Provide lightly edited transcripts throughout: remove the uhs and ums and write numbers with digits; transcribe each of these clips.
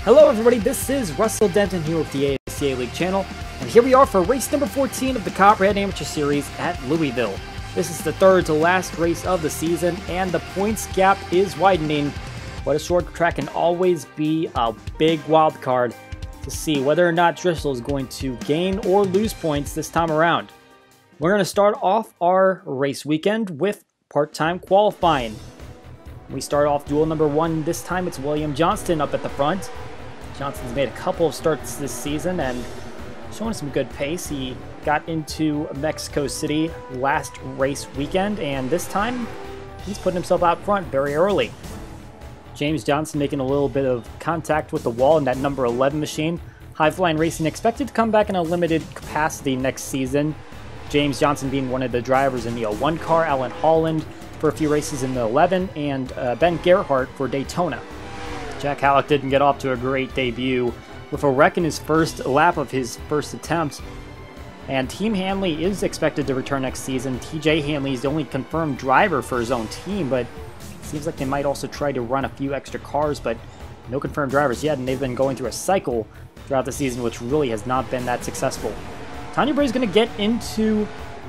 Hello everybody, this is Russell Denton here with the ASCA League channel, and here we are for race number 14 of the Copperhead Amateur Series at Louisville. This is the third to last race of the season, and the points gap is widening, but a short track can always be a big wild card to see whether or not Driscoll is going to gain or lose points this time around. We're going to start off our race weekend with part-time qualifying. We start off duel number 1. This time it's William Johnston up at the front. Johnston's made a couple of starts this season and showing some good pace. He got into Mexico City last race weekend, and this time he's putting himself out front very early. James Johnson making a little bit of contact with the wall in that number 11 machine. High Flying Racing expected to come back in a limited capacity next season. James Johnson being one of the drivers in the 01 car, Alan Holland for a few races in the 11, and Ben Gerhardt for Daytona. Jack Halleck didn't get off to a great debut with a wreck in his first lap of his first attempt. And Team Hanley is expected to return next season. TJ Hanley is the only confirmed driver for his own team, but it seems like they might also try to run a few extra cars, but no confirmed drivers yet, and they've been going through a cycle throughout the season, which really has not been that successful. Tanya Bray is going to get into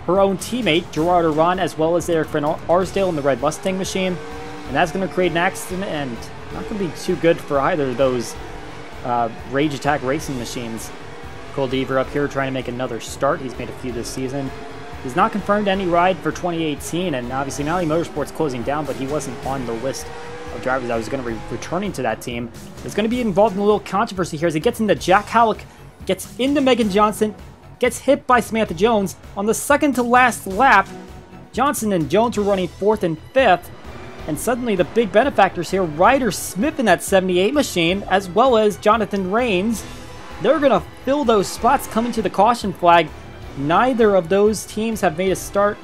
her own teammate, Gerard Aron, as well as Eric Van Arsdale in the Red Mustang machine, and that's going to create an accident, and not going to be too good for either of those Rage Attack racing machines. Cole Deaver up here trying to make another start. He's made a few this season. He's not confirmed any ride for 2018, and obviously Malley Motorsports closing down, but he wasn't on the list of drivers that was going to be returning to that team. He's going to be involved in a little controversy here as he gets into Jack Halleck, gets into Megan Johnson, gets hit by Samantha Jones on the second to last lap. Johnson and Jones were running 4th and 5th. And suddenly the big benefactors here, Ryder Smith in that 78 machine, as well as Jonathan Rains, they're going to fill those spots coming to the caution flag. Neither of those teams have made a start,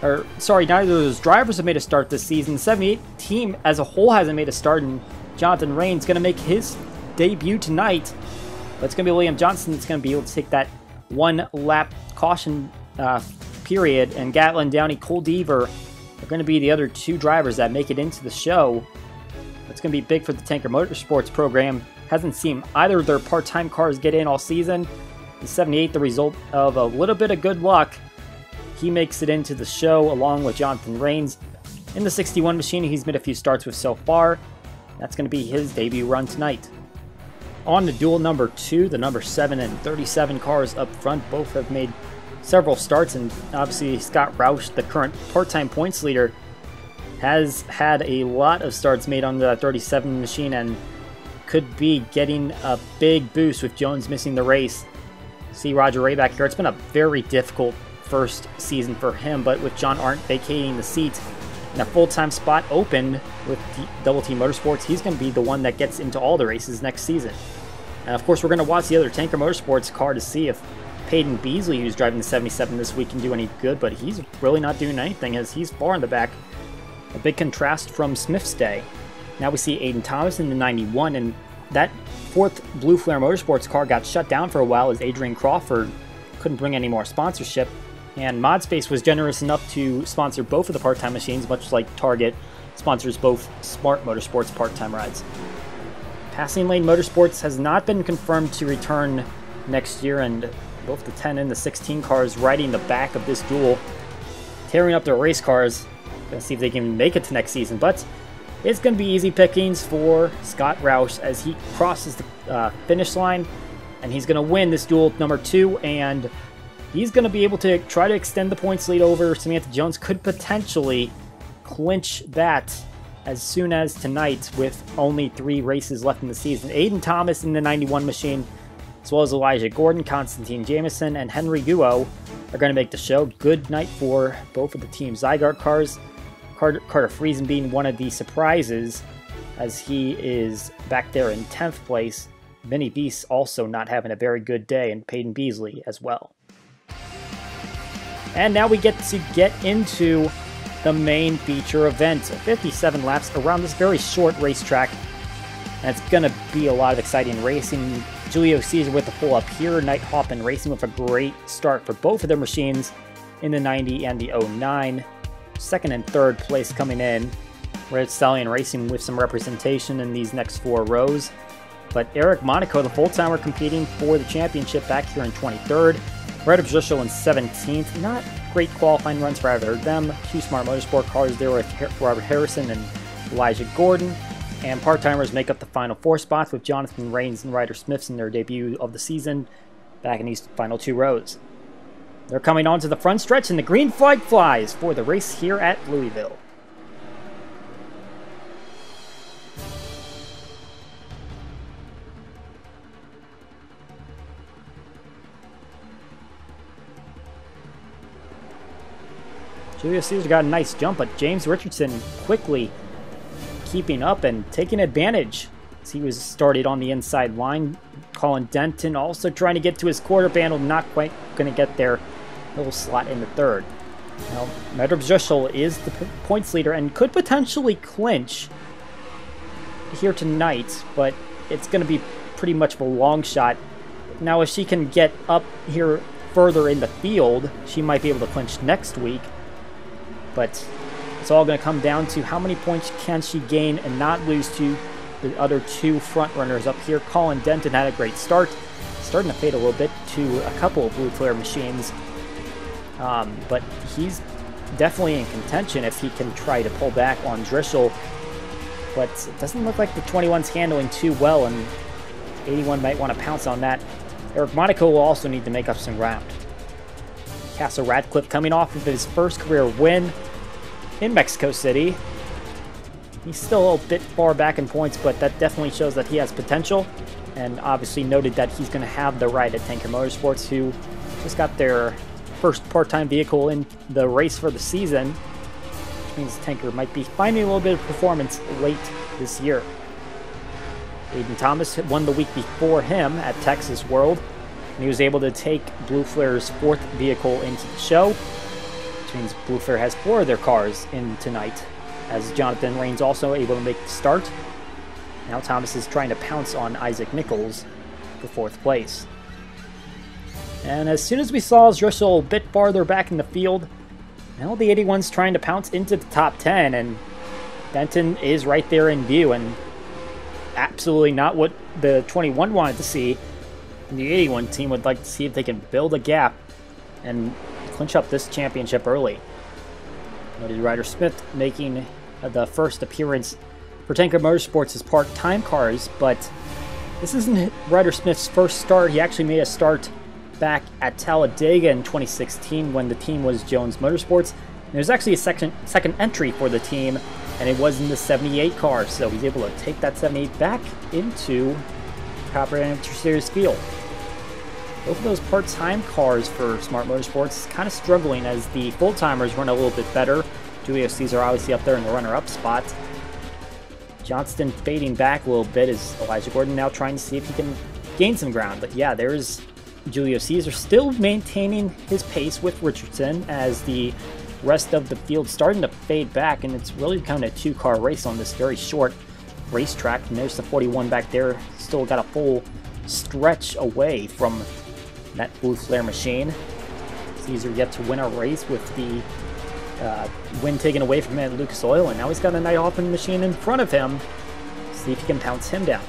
neither of those drivers have made a start this season. The 78 team as a whole hasn't made a start, and Jonathan Rains going to make his debut tonight. But it's going to be William Johnson that's going to be able to take that one lap caution period, and Gatlin Downey, Cole Deaver are going to be the other two drivers that make it into the show. It's going to be big for the Tanker Motorsports program. Hasn't seen either of their part-time cars get in all season. The 78, the result of a little bit of good luck. He makes it into the show along with Jonathan Rains. In the 61 machine, he's made a few starts with so far. That's going to be his debut run tonight. On to duel number 2, the number 7 and 37 cars up front. Both have made several starts, and obviously Scott Roush, the current part-time points leader, has had a lot of starts made on the 37 machine and could be getting a big boost with Jones missing the race. See Roger Ray back here. It's been a very difficult first season for him, but with John Arndt vacating the seat and a full-time spot open with Double Team Motorsports, he's going to be the one that gets into all the races next season. And of course, we're going to watch the other Tanker Motorsports car to see if Peyton Beasley, who's driving the 77 this week, can do any good, but he's really not doing anything as he's far in the back. A big contrast from Smith's day. Now we see Aiden Thomas in the 91, and that 4th Blue Flare Motorsports car got shut down for a while as Adrian Crawford couldn't bring any more sponsorship, and ModSpace was generous enough to sponsor both of the part-time machines, much like Target sponsors both Smart Motorsports part-time rides. Passing Lane Motorsports has not been confirmed to return next year, and both the 10 and the 16 cars riding the back of this duel, tearing up their race cars. Gonna see if they can make it to next season, but it's gonna be easy pickings for Scott Roush as he crosses the finish line, and he's gonna win this duel number 2, and he's gonna be able to try to extend the points lead over Samantha Jones. Could potentially clinch that as soon as tonight with only 3 races left in the season. Aiden Thomas in the 91 machine, as well as Elijah Gordon, Constantine Jamison, and Henry Guo are going to make the show. Good night for both of the Team Zygarde cars. Carter Friesen being one of the surprises as he is back there in 10th place. Vinny Beast also not having a very good day, and Peyton Beasley as well. And now we get into the main feature event. 57 laps around this very short racetrack, and it's going to be a lot of exciting racing. Julio Caesar with the pull up here. Night Hoppin Racing with a great start for both of their machines in the 90 and the 09. Second and third place coming in. Red Stallion Racing with some representation in these next 4 rows. But Eric Monaco, the full-timer competing for the championship, back here in 23rd. Ryder Brzuszel in 17th. Not great qualifying runs for either of them. Two Smart Motorsport cars there with Robert Harrison and Elijah Gordon. And part-timers make up the final 4 spots with Jonathan Rains and Ryder Smiths in their debut of the season back in these final 2 rows. They're coming on to the front stretch, and the green flag flies for the race here at Louisville. Julius Caesar got a nice jump, but James Richardson quickly keeping up and taking advantage as he was started on the inside line. Colin Denton also trying to get to his quarter panel, not quite going to get there. He'll slot in the 3rd. Now, Ryder Brzuszel is the points leader and could potentially clinch here tonight, but it's going to be pretty much of a long shot. Now, if she can get up here further in the field, she might be able to clinch next week. But it's all going to come down to how many points can she gain and not lose to the other 2 front runners up here. Colin Denton had a great start, starting to fade a little bit to a couple of Blue Flare machines. But he's definitely in contention if he can try to pull back on Brzuszel. But it doesn't look like the 21's handling too well, and 81 might want to pounce on that. Eric Monaco will also need to make up some ground. Castle Radcliffe coming off of his first career win in Mexico City. He's still a bit far back in points, but that definitely shows that he has potential, and obviously noted that he's going to have the ride at Tanker Motorsports, who just got their first part-time vehicle in the race for the season, which means Tanker might be finding a little bit of performance late this year. Aiden Thomas won the week before him at Texas World, and he was able to take Blue Flare's 4th vehicle into the show, which means Blue Flare has 4 of their cars in tonight, as Jonathan Rains also able to make the start. Now Thomas is trying to pounce on Isaac Nichols for 4th place. And as soon as we saw Brzuszel a bit farther back in the field, now the 81's trying to pounce into the top 10, and Denton is right there in view, and absolutely not what the 21 wanted to see. And the 81 team would like to see if they can build a gap and clinch up this championship early. Noted Ryder Smith making the first appearance for Tanker Motorsports as part-time cars, but this isn't Ryder Smith's first start. He actually made a start back at Talladega in 2016 when the team was Jones Motorsports. And there's actually a second entry for the team, and it was in the 78 car, so he's able to take that 78 back into Copper Amateur Series field. Both of those part-time cars for Smart Motorsports kind of struggling as the full-timers run a little bit better. Julio Caesar obviously up there in the runner-up spot. Johnston fading back a little bit as Elijah Gordon now trying to see if he can gain some ground. But yeah, there's Julio Caesar still maintaining his pace with Richardson as the rest of the field starting to fade back, and it's really becoming a 2-car race on this very short racetrack. And there's the 41 back there, still got a full stretch away from that Blue Flare machine. Caesar yet to win a race with the win taken away from him at Lucas Oil, and now he's got a Night Hoffman machine in front of him. See if he can pounce him down.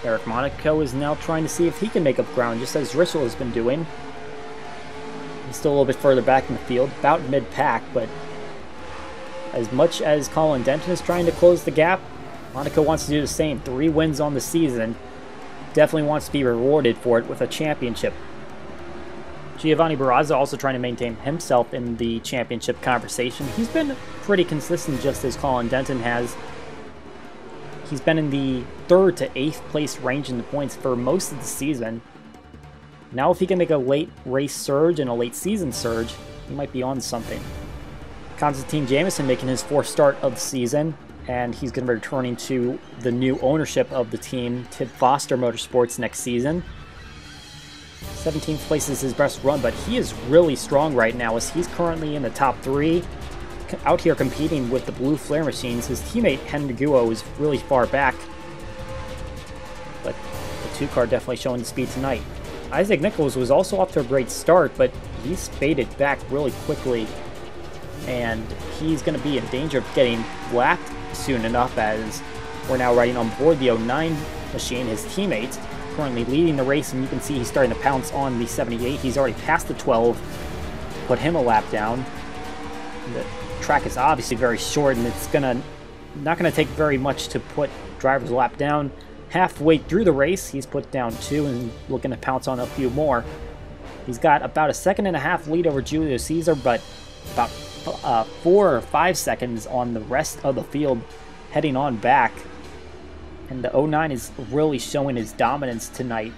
Eric Monaco is now trying to see if he can make up ground, just as Brzuszel has been doing. He's still a little bit further back in the field, about mid-pack, but as much as Colin Denton is trying to close the gap, Monaco wants to do the same. 3 wins on the season. Definitely wants to be rewarded for it with a championship. Giovanni Barraza also trying to maintain himself in the championship conversation. He's been pretty consistent, just as Colin Denton has. He's been in the 3rd to 8th place range in the points for most of the season. Now if he can make a late race surge and a late season surge, he might be on something. Constantine Jamison making his 4th start of the season, and he's going to be returning to the new ownership of the team, Tid Foster Motorsports, next season. 17th place is his best run, but he is really strong right now as he's currently in the top 3, out here competing with the Blue Flare machines. His teammate Henry Guo is really far back, but the 2-car definitely showing the speed tonight. Isaac Nichols was also off to a great start, but he's faded back really quickly, and he's going to be in danger of getting lapped soon enough as We're now riding on board the 09 machine, his teammate, currently leading the race, and you can see he's starting to pounce on the 78. He's already passed the 12, put him a lap down. The track is obviously very short, and it's not gonna take very much to put drivers a lap down. Halfway through the race, he's put down 2 and looking to pounce on a few more. He's got about a 1.5 lead over Julio Caesar, but about 4 or 5 seconds on the rest of the field heading on back. And the 09 is really showing his dominance tonight.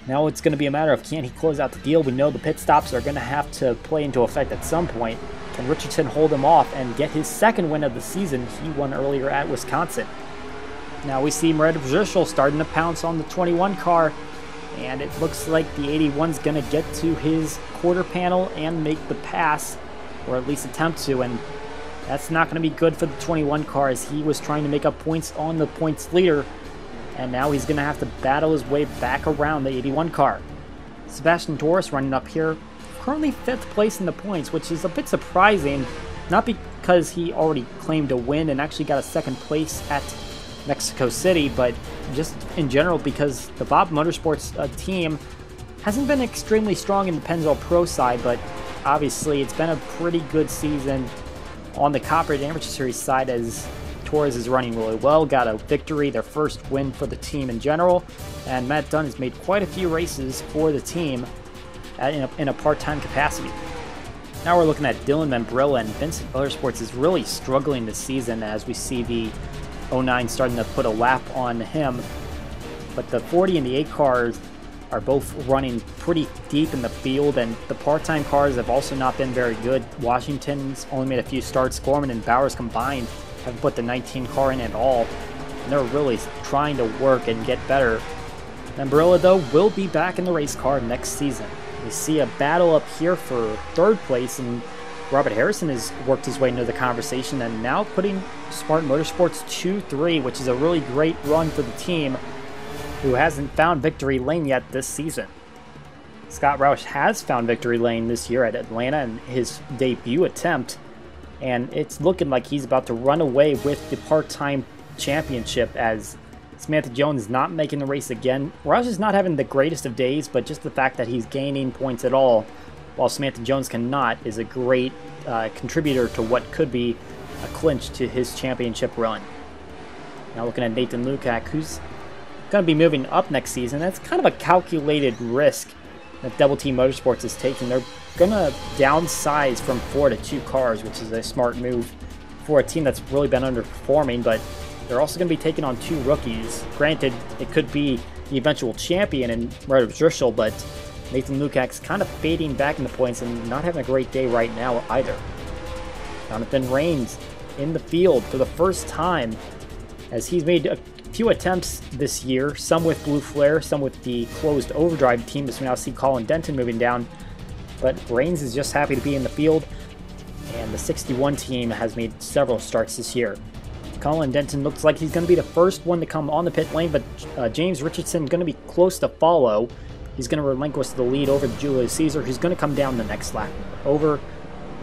Now it's going to be a matter of, can he close out the deal? We know the pit stops are going to have to play into effect at some point. Can Richardson hold him off and get his second win of the season? He won earlier at Wisconsin. Now we see Roussel starting to pounce on the 21 car, and it looks like the 81's going to get to his quarter panel and make the pass, or at least attempt to, and that's not going to be good for the 21 car, as he was trying to make up points on the points leader, and now he's going to have to battle his way back around the 81 car. Sebastian Torres running up here, currently 5th place in the points, which is a bit surprising, not because he already claimed a win and actually got a 2nd place at Mexico City, but just in general because the Bob Motorsports team hasn't been extremely strong in the Pennzoil Pro side, but obviously it's been a pretty good season on the Copperhead Amateur Series side, as Torres is running really well, got a victory, their first win for the team in general, and Matt Dunn has made quite a few races for the team in a part-time capacity. Now we're looking at Dylan Membrilla, and Vincent Motorsports is really struggling this season, as we see the 09 starting to put a lap on him, but the 40 and the 8 cars are both running pretty deep in the field, and the part-time cars have also not been very good. Washington's only made a few starts. Gorman and Bowers combined haven't put the 19 car in at all, and they're really trying to work and get better. Membrilla, though, will be back in the race car next season. We see a battle up here for 3rd place, and Robert Harrison has worked his way into the conversation and now putting Spartan Motorsports 2-3, which is a really great run for the team, who hasn't found victory lane yet this season. Scott Roush has found victory lane this year at Atlanta in his debut attempt, and it's looking like he's about to run away with the part-time championship, as Samantha Jones is not making the race again. Roush is not having the greatest of days, but just the fact that he's gaining points at all, while Samantha Jones cannot, is a great contributor to what could be a clinch to his championship run. Now looking at Nathan Lukac, who's going to be moving up next season. That's kind of a calculated risk that Double Team Motorsports is taking. They're going to downsize from 4 to 2 cars, which is a smart move for a team that's really been underperforming, but they're also going to be taking on 2 rookies. Granted, it could be the eventual champion in Roussel, but Nathan Lukac's kind of fading back in the points and not having a great day right now either. Jonathan Rains in the field for the first time, as he's made a few attempts this year, some with Blue Flare, some with the closed overdrive team, as we now see Colin Denton moving down. But Rains is just happy to be in the field, and the 61 team has made several starts this year. Colin Denton looks like he's going to be the first one to come on the pit lane, but James Richardson going to be close to follow. He's going to relinquish the lead over Julio Caesar, who's going to come down the next lap over.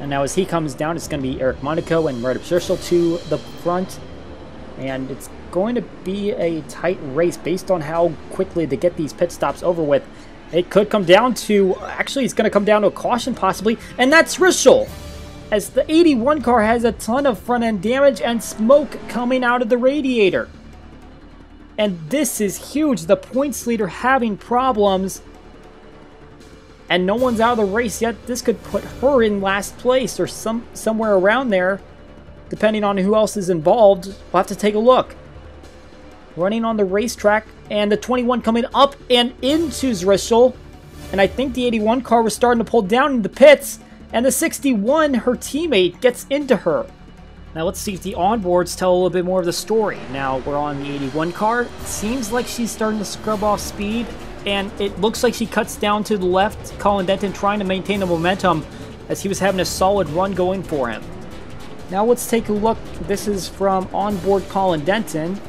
And now as he comes down, it's going to be Eric Monaco and Roussel to the front. And it's going to be a tight race based on how quickly they get these pit stops over with. It could come down to, actually it's going to come down to a caution possibly, and that's Roussel, as the 81 car has a ton of front end damage and smoke coming out of the radiator. And this is huge, the points leader having problems, and no one's out of the race yet. This could put her in last place or somewhere around there, depending on who else is involved. We'll have to take a look. Running on the racetrack, and the 21 coming up and into Roussel, and I think the 81 car was starting to pull down in the pits, and the 61, her teammate, gets into her. Now let's see if the onboards tell a little bit more of the story. Now we're on the 81 car. It seems like she's starting to scrub off speed, and it looks like she cuts down to the left. Colin Denton trying to maintain the momentum as he was having a solid run going for him. Now let's take a look. This is from onboard Colin Denton,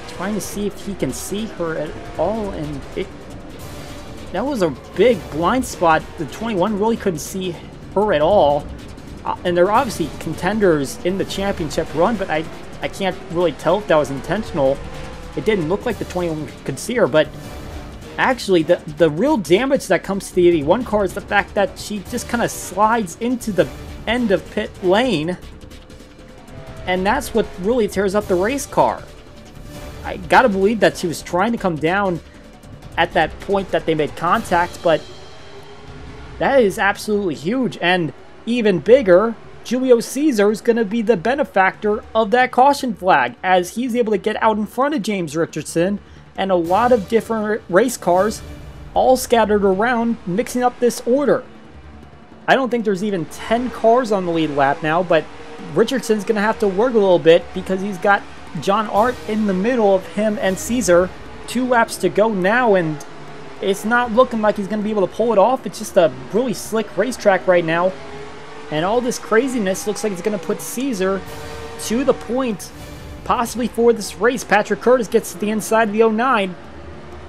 trying to see if he can see her at all, and that was a big blind spot. The 21 really couldn't see her at all. and they're obviously contenders in the championship run, but I can't really tell if that was intentional. It didn't look like the 21 could see her, but actually the real damage that comes to the 81 car is the fact that she just kind of slides into the end of pit lane, and that's what really tears up the race car. I gotta believe that she was trying to come down at that point that they made contact, but that is absolutely huge. And even bigger, Julio Cesar is going to be the benefactor of that caution flag, as he's able to get out in front of James Richardson and a lot of different race cars all scattered around, mixing up this order. I don't think there's even 10 cars on the lead lap now, but Richardson's going to have to work a little bit because he's got John Art in the middle of him and Cesar. 2 laps to go now, and it's not looking like he's going to be able to pull it off. It's just a really slick racetrack right now. And all this craziness looks like it's going to put Cesar to the point, possibly for this race. Patrick Curtis gets to the inside of the 09.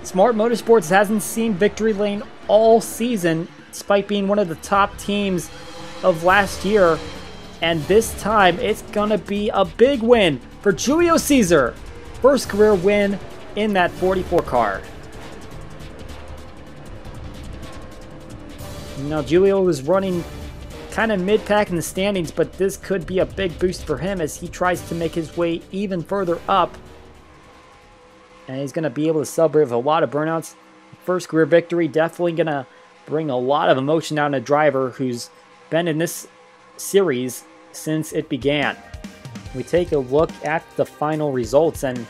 Smart Motorsports hasn't seen victory lane all season, despite being one of the top teams of last year. And this time, it's going to be a big win for Julio Cesar. First career win in that 44 car. Now, Julio was running kind of mid-pack in the standings, but this could be a big boost for him as he tries to make his way even further up. And he's going to be able to celebrate with a lot of burnouts. First career victory, definitely going to bring a lot of emotion down to a driver who's been in this series since it began. We take a look at the final results, and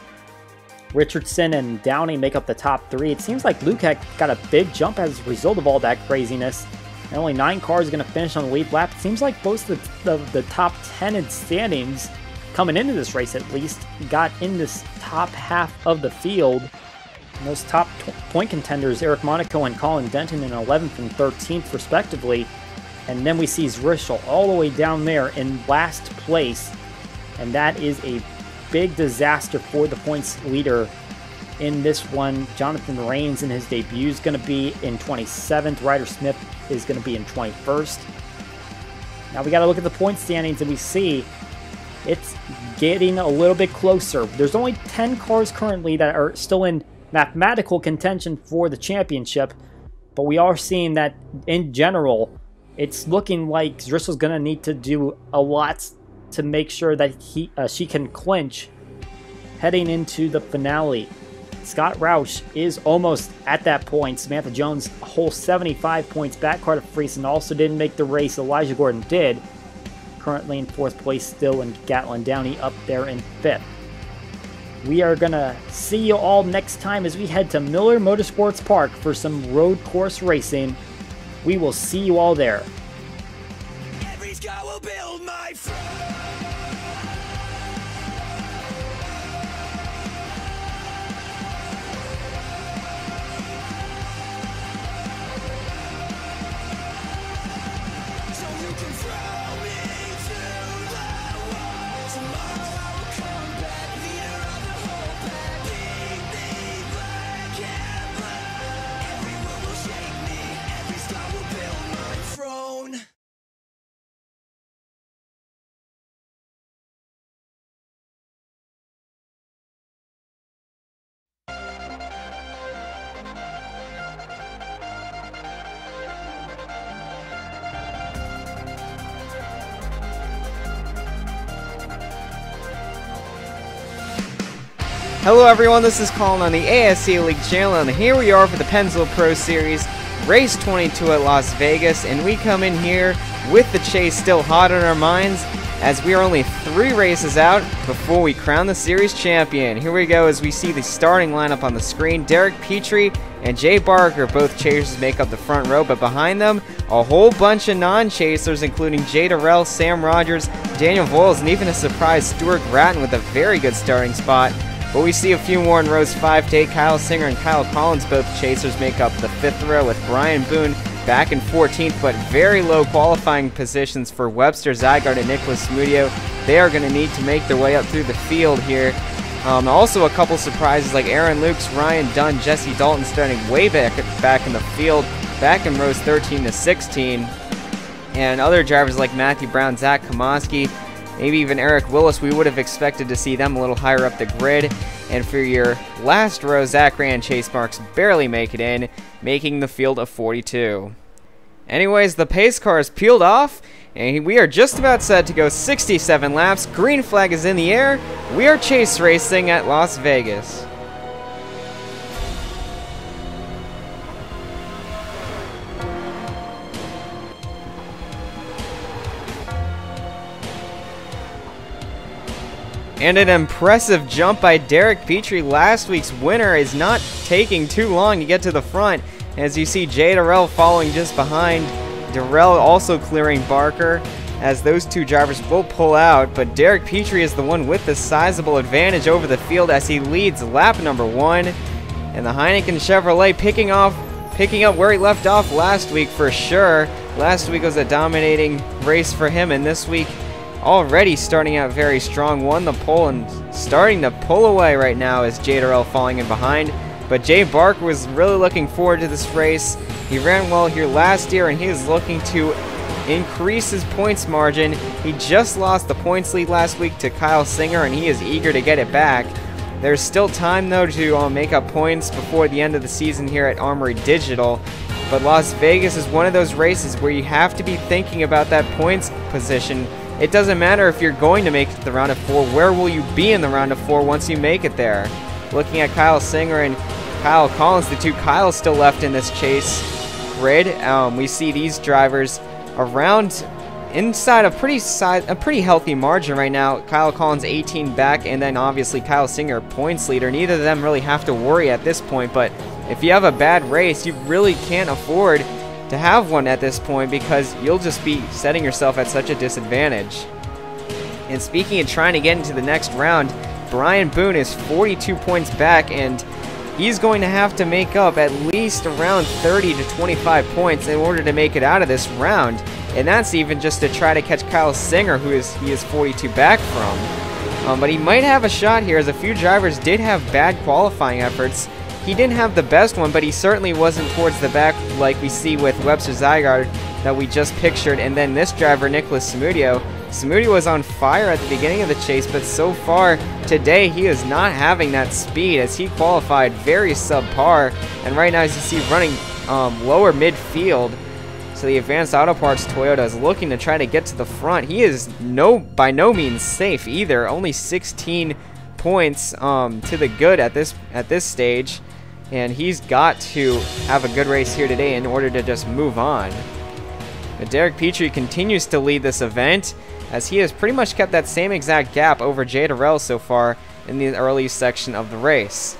Richardson and Downey make up the top 3. It seems like Luke got a big jump as a result of all that craziness. And only 9 cars are going to finish on the lead lap. It seems like most of the top 10 in standings, coming into this race at least, got in this top half of the field. And those top point contenders, Eric Monaco and Colin Denton in 11th and 13th respectively. And then we see Zrischel all the way down there in last place. And that is a big disaster for the points leader in this one. Jonathan Rains in his debut is going to be in 27th. Ryder Smith is going to be in 21st. Now we got to look at the point standings, and we see it's getting a little bit closer. There's only 10 cars currently that are still in mathematical contention for the championship, but we are seeing that in general, it's looking like Zrissel's going to need to do a lot to make sure that she can clinch heading into the finale. Scott Roush is almost at that point. Samantha Jones a whole 75 points back. Carter Friesen also didn't make the race. Elijah Gordon did. Currently in 4th place still, and Gatlin Downey up there in 5th. We are going to see you all next time as we head to Miller Motorsports Park for some road course racing. We will see you all there. Every sky will build my Hello everyone, this is Colin on the ASCA League channel, and here we are for the Pennsville Pro Series, race 22 at Las Vegas, and we come in here with the chase still hot on our minds, as we are only 3 races out before we crown the series champion. Here we go as we see the starting lineup on the screen. Derek Petrie and Jay Barker, both chasers, make up the front row, but behind them, a whole bunch of non-chasers, including Jay Durrell, Sam Rogers, Daniel Voiles, and even a surprise Stuart Gratton with a very good starting spot. But we see a few more in rows 5 to 8. Kyle Singer and Kyle Collins, both chasers, make up the 5th row, with Brian Boone back in 14th, but very low qualifying positions for Webster Zygarde and Nicholas Mudio. They are going to need to make their way up through the field here. Also a couple surprises like Aaron Lukes, Ryan Dunn, Jesse Dalton starting way back in the field, back in rows 13 to 16. And other drivers like Matthew Brown, Zach Komansky, maybe even Eric Willis, we would have expected to see them a little higher up the grid. And for your last row, Zachary and Chase Marks barely make it in, making the field of 42. Anyways, the pace car is peeled off, and we are just about set to go 67 laps. Green flag is in the air. We are chase racing at Las Vegas. And an impressive jump by Derek Petrie. Last week's winner is not taking too long to get to the front. As you see Jay Durrell following just behind. Durrell also clearing Barker, as those two drivers will pull out. But Derek Petrie is the one with the sizable advantage over the field as he leads lap number 1. And the Heineken Chevrolet picking up where he left off last week for sure. Last week was a dominating race for him, and this week already starting out very strong. Won the pole and starting to pull away right now as Jay Durrell falling in behind. But Jay Barker was really looking forward to this race. He ran well here last year, and he is looking to increase his points margin. He just lost the points lead last week to Kyle Singer, and he is eager to get it back. There's still time, though, to make up points before the end of the season here at Armory Digital. But Las Vegas is one of those races where you have to be thinking about that points position. It doesn't matter if you're going to make it to the round of 4. Where will you be in the round of 4 once you make it there? Looking at Kyle Singer and Kyle Collins, the two Kyles still left in this chase grid. We see these drivers around inside a pretty healthy margin right now. Kyle Collins 18 back, and then obviously Kyle Singer points leader. Neither of them really have to worry at this point, but if you have a bad race, you really can't afford to have one at this point, because you'll just be setting yourself at such a disadvantage. And speaking of trying to get into the next round, Brian Boone is 42 points back, and he's going to have to make up at least around 30 to 25 points in order to make it out of this round. And that's even just to try to catch Kyle Singer, he is 42 back from. But he might have a shot here, as a few drivers did have bad qualifying efforts. He didn't have the best one, but he certainly wasn't towards the back like we see with Webster Zygarde that we just pictured. And then this driver, Nicholas Samudio. Samudio was on fire at the beginning of the chase, but so far today he is not having that speed, as he qualified very subpar. And right now, as you see, running lower midfield. So the Advanced Auto Parts Toyota is looking to try to get to the front. He is by no means safe either. Only 16 points to the good at this stage. And he's got to have a good race here today in order to just move on. But Derek Petrie continues to lead this event, as he has pretty much kept that same exact gap over Jay Durrell so far in the early section of the race.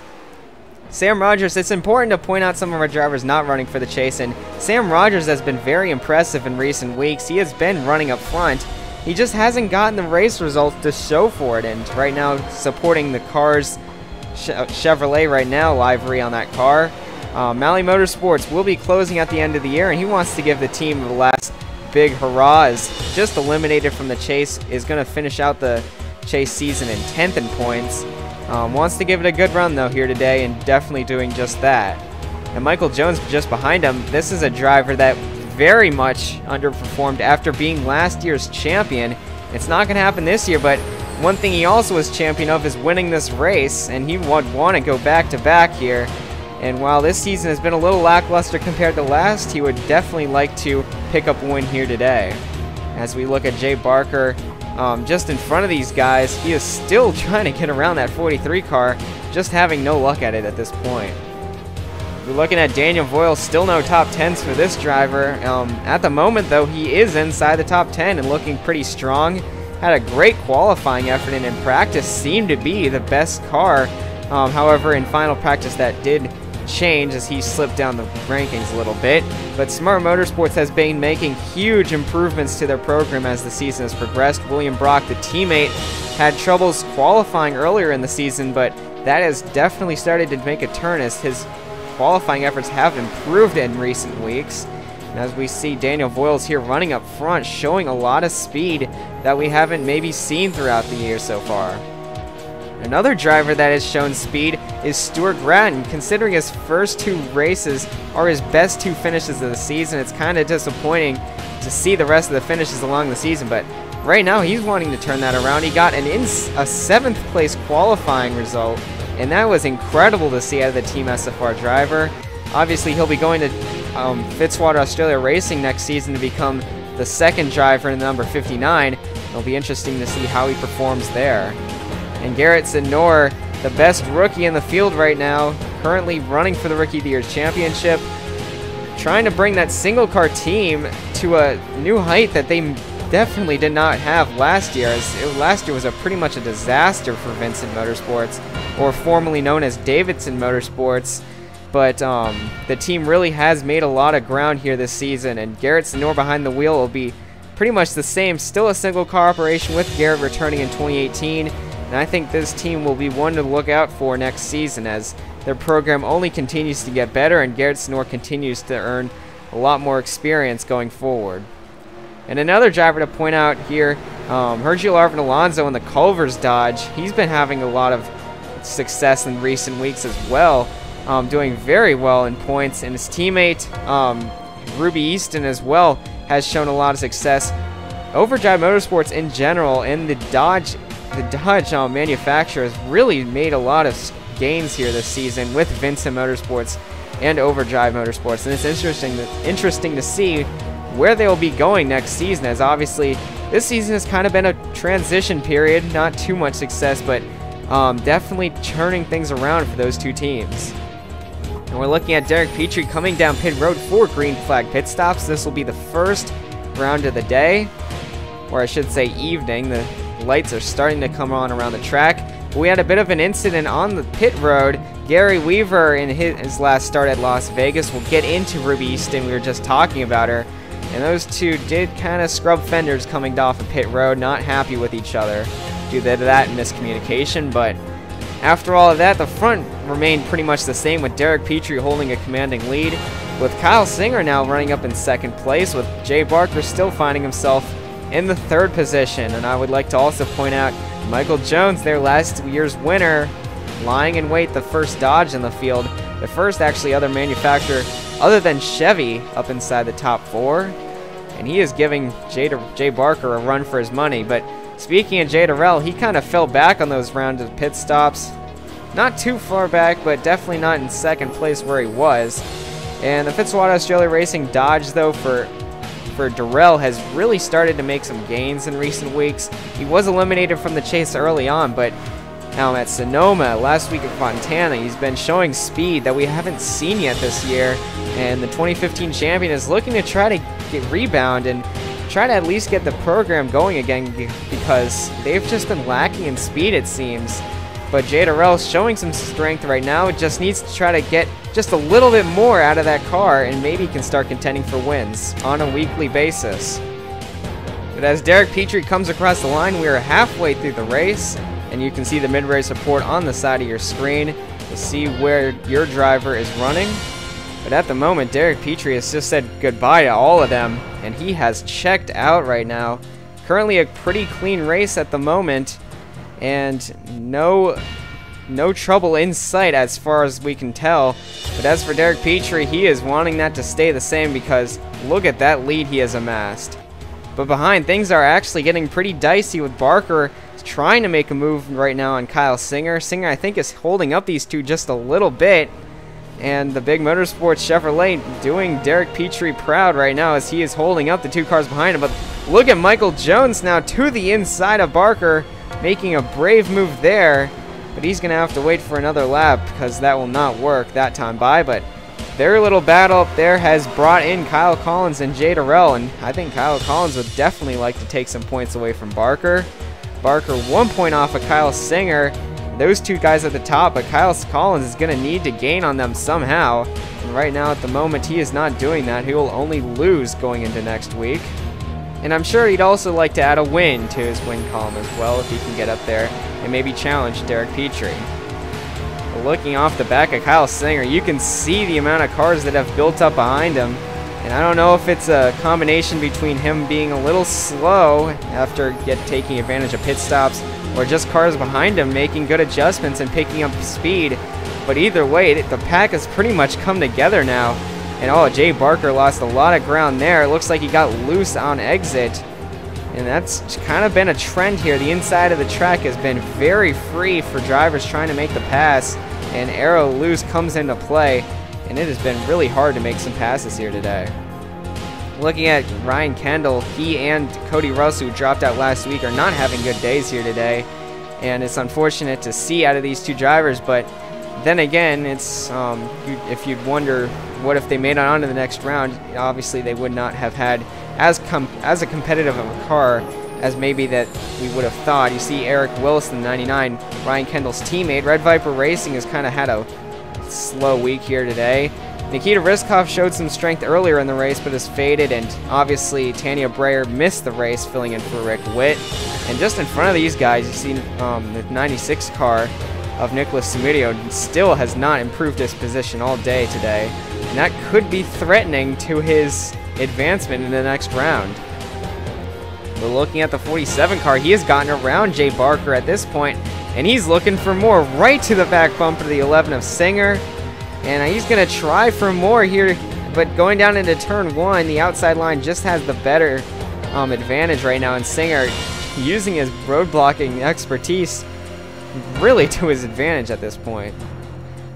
Sam Rogers, it's important to point out some of our drivers not running for the chase, and Sam Rogers has been very impressive in recent weeks. He has been running up front. He just hasn't gotten the race results to show for it, and right now supporting the car's Chevrolet right now livery on that car. Malley Motorsports will be closing at the end of the year, and he wants to give the team the last big hurrah, as just eliminated from the chase, is going to finish out the chase season in 10th in points. Wants to give it a good run though here today, and definitely doing just that. And Michael Jones just behind him. This is a driver that very much underperformed after being last year's champion. It's not going to happen this year, but one thing he also was champion of is winning this race, and he would want to go back to back here. And while this season has been a little lackluster compared to last, he would definitely like to pick up a win here today. As we look at Jay Barker, just in front of these guys, he is still trying to get around that 43 car, just having no luck at it at this point. We're looking at Daniel Voyle, still no top 10s for this driver. At the moment, though, he is inside the top 10 and looking pretty strong. Had a great qualifying effort, and in practice seemed to be the best car. However, in final practice that did change as he slipped down the rankings a little bit. But Smart Motorsports has been making huge improvements to their program as the season has progressed. William Brock, the teammate, had troubles qualifying earlier in the season, but that has definitely started to make a turn as his qualifying efforts have improved in recent weeks. And as we see, Daniel Voiles here running up front, showing a lot of speed that we haven't maybe seen throughout the year so far. Another driver that has shown speed is Stuart Gratton. Considering his first 2 races are his best 2 finishes of the season, it's kind of disappointing to see the rest of the finishes along the season, but right now he's wanting to turn that around. He got a 7th place qualifying result, and that was incredible to see out of the Team SFR driver. Obviously he'll be going to Fitzwater Australia Racing next season to become the 2nd driver in the number 59. It'll be interesting to see how he performs there. And Garrett Senor, the best rookie in the field right now, currently running for the Rookie of the Year championship, trying to bring that single car team to a new height that they definitely did not have last year. Last year was pretty much a disaster for Vincent Motorsports, or formerly known as Davidson Motorsports. But the team really has made a lot of ground here this season, and Garrett Senor behind the wheel will be pretty much the same. Still a single car operation with Garrett returning in 2018. And I think this team will be one to look out for next season as their program only continues to get better and Garrett Senor continues to earn a lot more experience going forward. And another driver to point out here, Hergio Arvin Alonso in the Culver's Dodge. He's been having a lot of success in recent weeks as well, doing very well in points. And his teammate, Ruby Easton as well, has shown a lot of success. Overdrive Motorsports in general and the Dodge manufacturer has really made a lot of gains here this season with Vincent Motorsports and Overdrive Motorsports, and it's interesting to see where they will be going next season, as obviously this season has kind of been a transition period, not too much success, but definitely turning things around for those 2 teams. And we're looking at Derek Petrie coming down pit road for green flag pit stops. This will be the first round of the day, or I should say evening. The lights are starting to come on around the track. We had a bit of an incident on the pit road. Gary Weaver in his last start at Las Vegas will get into Ruby Easton. We were just talking about her. And those 2 did kind of scrub fenders coming off of pit road, not happy with each other due to that miscommunication. But after all of that, the front remained pretty much the same, with Derek Petrie holding a commanding lead, with Kyle Singer now running up in 2nd place, with Jay Barker still finding himself in the 3rd position. And I would like to also point out Michael Jones, their last year's winner, lying in wait, the first Dodge in the field, the first actually other manufacturer other than Chevy up inside the top 4, and he is giving Jay Barker a run for his money. But speaking of Jay Durrell, he kind of fell back on those rounds of pit stops, not too far back, but definitely not in 2nd place where he was. And the Fitzwater Australia Racing Dodge, though, for Durrell has really started to make some gains in recent weeks. He was eliminated from the chase early on, but now at Sonoma last week at Fontana, he's been showing speed that we haven't seen yet this year, and the 2015 champion is looking to try to rebound and try to at least get the program going again, because they've just been lacking in speed, it seems. But Jay Durrell's showing some strength right now. It just needs to try to get just a little bit more out of that car, and maybe can start contending for wins on a weekly basis. But as Derek Petrie comes across the line, we are halfway through the race, and you can see the mid-race report on the side of your screen to see where your driver is running. But at the moment, Derek Petrie has just said goodbye to all of them, and he has checked out right now. Currently a pretty clean race at the moment, and no trouble in sight as far as we can tell. But as for Derek Petrie, he is wanting that to stay the same, because look at that lead he has amassed. But behind, things are actually getting pretty dicey, with Barker trying to make a move right now on Kyle Singer. Singer, I think, is holding up these 2 just a little bit, and the Big Motorsports Chevrolet doing Derek Petrie proud right now as he is holding up the 2 cars behind him. But look at Michael Jones now to the inside of Barker, making a brave move there, but he's going to have to wait for another lap because that will not work that time by. But their little battle up there has brought in Kyle Collins and Jay Durrell, and I think Kyle Collins would definitely like to take some points away from Barker. Barker 1 point off of Kyle Singer. Those 2 guys at the top, but Kyle Collins is going to need to gain on them somehow. And right now at the moment he is not doing that. He will only lose going into next week. And I'm sure he'd also like to add a win to his win column as well if he can get up there and maybe challenge Derek Petrie. But looking off the back of Kyle Singer, you can see the amount of cars that have built up behind him. And I don't know if it's a combination between him being a little slow after taking advantage of pit stops, or just cars behind him making good adjustments and picking up speed. But either way, the pack has pretty much come together now. And oh, Jay Barker lost a lot of ground there. It looks like he got loose on exit. And that's kind of been a trend here. The inside of the track has been very free for drivers trying to make the pass. And aero loose comes into play. And it has been really hard to make some passes here today. Looking at Ryan Kendall, he and Cody Russell, who dropped out last week, are not having good days here today. And it's unfortunate to see out of these two drivers, but then again, it's if you'd wonder what if they made it on to the next round, obviously they would not have had as a competitive of a car as maybe that we would have thought. You see Eric Wilson, 99, Ryan Kendall's teammate. Red Viper Racing has kind of had a slow week here today. Nikita Ryzhkov showed some strength earlier in the race, but has faded, and obviously Tanya Breyer missed the race, filling in for Rick Witt. And just in front of these guys, you see the 96 car of Nicholas Sumudio still has not improved his position all day today, and that could be threatening to his advancement in the next round. We're looking at the 47 car. He has gotten around Jay Barker at this point, and he's looking for more right to the back bumper of the 11 of Singer. And he's going to try for more here, but going down into turn 1, the outside line just has the better advantage right now, and Singer using his road blocking expertise really to his advantage at this point.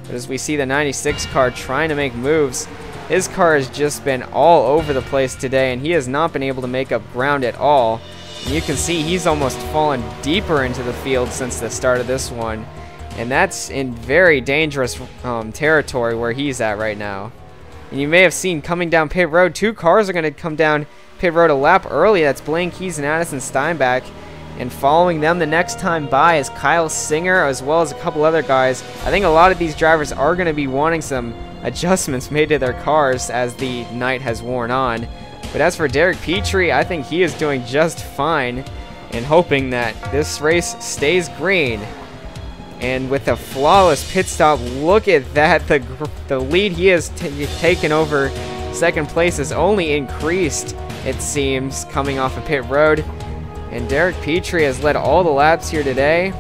But as we see the 96 car trying to make moves, his car has just been all over the place today, and he has not been able to make up ground at all. And you can see he's almost fallen deeper into the field since the start of this one. And that's in very dangerous territory where he's at right now. And you may have seen coming down pit road, two cars are going to come down pit road a lap early. That's Blaine Keys and Addison Steinbach. And following them the next time by is Kyle Singer, as well as a couple other guys. I think a lot of these drivers are going to be wanting some adjustments made to their cars as the night has worn on. But as for Derek Petrie, I think he is doing just fine and hoping that this race stays green. And with a flawless pit stop, look at that. The lead he has taken over second place has only increased, it seems, coming off of pit road. And Derek Petrie has led all the laps here today.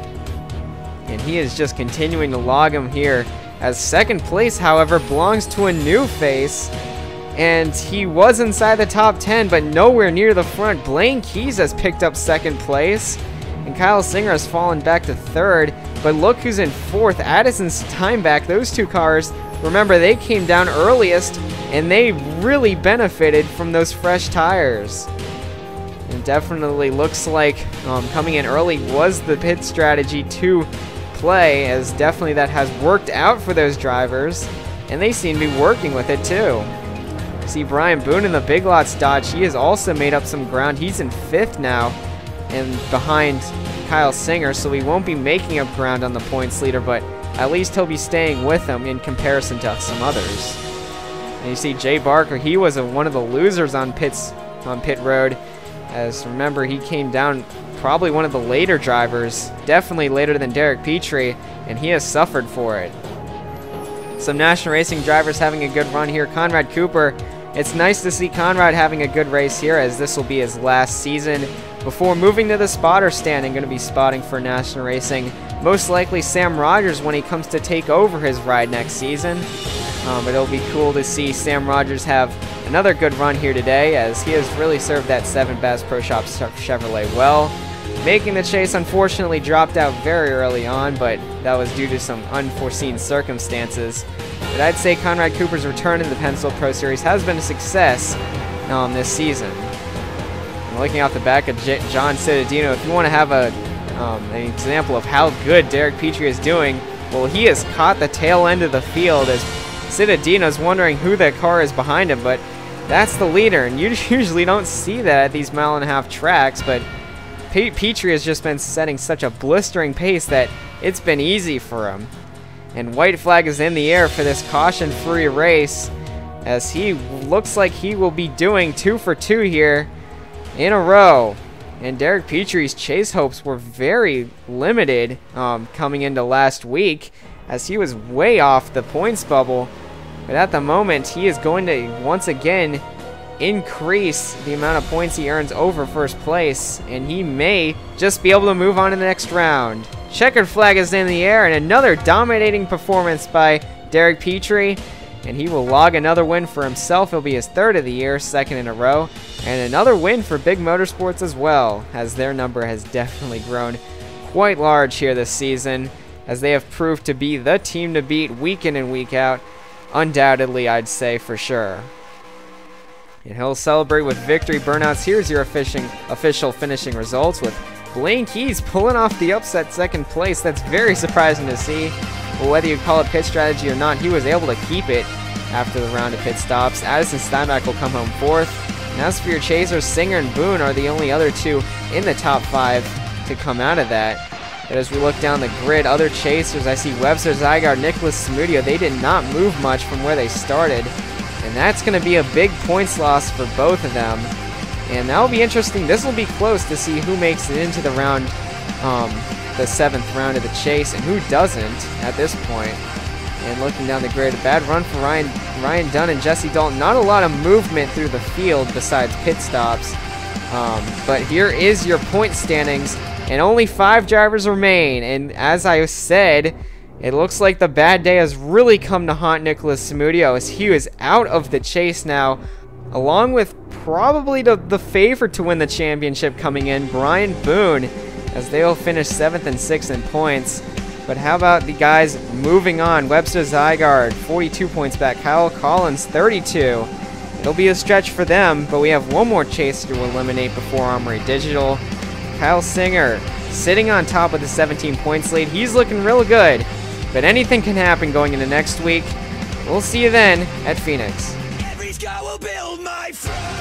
And he is just continuing to log him here. As second place, however, belongs to a new face. And he was inside the top 10, but nowhere near the front. Blaine Keys has picked up second place. And Kyle Singer has fallen back to third. But look who's in fourth. Addison Steinbach. Those two cars, remember, they came down earliest, and they really benefited from those fresh tires. It definitely looks like coming in early was the pit strategy to play, as definitely that has worked out for those drivers, and they seem to be working with it too. See Brian Boone in the Big Lots Dodge. He has also made up some ground. He's in fifth now, and behind Kyle Singer, so he won't be making up ground on the points leader, but at least he'll be staying with them in comparison to some others. And you see Jay Barker, he was one of the losers on pit road, as remember he came down probably one of the later drivers, definitely later than Derek Petrie, and he has suffered for it. Some National Racing drivers having a good run here. Conrad Cooper, it's nice to see Conrad having a good race here, as this will be his last season before moving to the spotter stand and going to be spotting for National Racing. Most likely Sam Rogers when he comes to take over his ride next season. But it'll be cool to see Sam Rogers have another good run here today, as he has really served that 7 Bass Pro Shop Chevrolet well. Making the chase, unfortunately dropped out very early on, but that was due to some unforeseen circumstances. But I'd say Conrad Cooper's return in the Pensacola Pro Series has been a success this season. And looking off the back of John Cittadino, if you want to have an example of how good Derek Petrie is doing, well, he has caught the tail end of the field, as Cittadino's wondering who that car is behind him, but that's the leader, and you usually don't see that at these 1.5-mile tracks, but Petrie has just been setting such a blistering pace that it's been easy for him. And white flag is in the air for this caution-free race, as he looks like he will be doing 2 for 2 here in a row. And Derek Petrie's chase hopes were very limited coming into last week, as he was way off the points bubble. But at the moment, he is going to once again increase the amount of points he earns over first place, and he may just be able to move on to the next round. Checkered flag is in the air, and another dominating performance by Derek Petrie, and he will log another win for himself. It'll be his third of the year, second in a row, and another win for Big Motorsports as well, as their number has definitely grown quite large here this season, as they have proved to be the team to beat week in and week out, undoubtedly, I'd say for sure. And he'll celebrate with victory burnouts. Here's your official finishing results, with Blaine Keys pulling off the upset second place. That's very surprising to see. But whether you call it pit strategy or not, he was able to keep it after the round of pit stops. Addison Steinbach will come home fourth. And as for your chasers, Singer and Boone are the only other two in the top 5 to come out of that. But as we look down the grid, other chasers, I see Webster Zygarde, Nicholas Samudio. They did not move much from where they started. And that's going to be a big points loss for both of them. And that will be interesting. This will be close to see who makes it into the round, the 7th round of the chase, and who doesn't at this point. And looking down the grid, a bad run for Ryan Dunn and Jesse Dalton. Not a lot of movement through the field besides pit stops. But here is your point standings, and only 5 drivers remain. And as I said, it looks like the bad day has really come to haunt Nicholas Samudio, as he is out of the chase now, along with probably the favorite to win the championship coming in, Brian Boone, as they will finish 7th and 6th in points. But how about the guys moving on? Webster Zygarde, 42 points back. Kyle Collins, 32. It'll be a stretch for them, but we have one more chaser to eliminate before Armory Digital. Kyle Singer sitting on top with a 17 points lead. He's looking real good, but anything can happen going into next week. We'll see you then at Phoenix. Every scar will build my throne.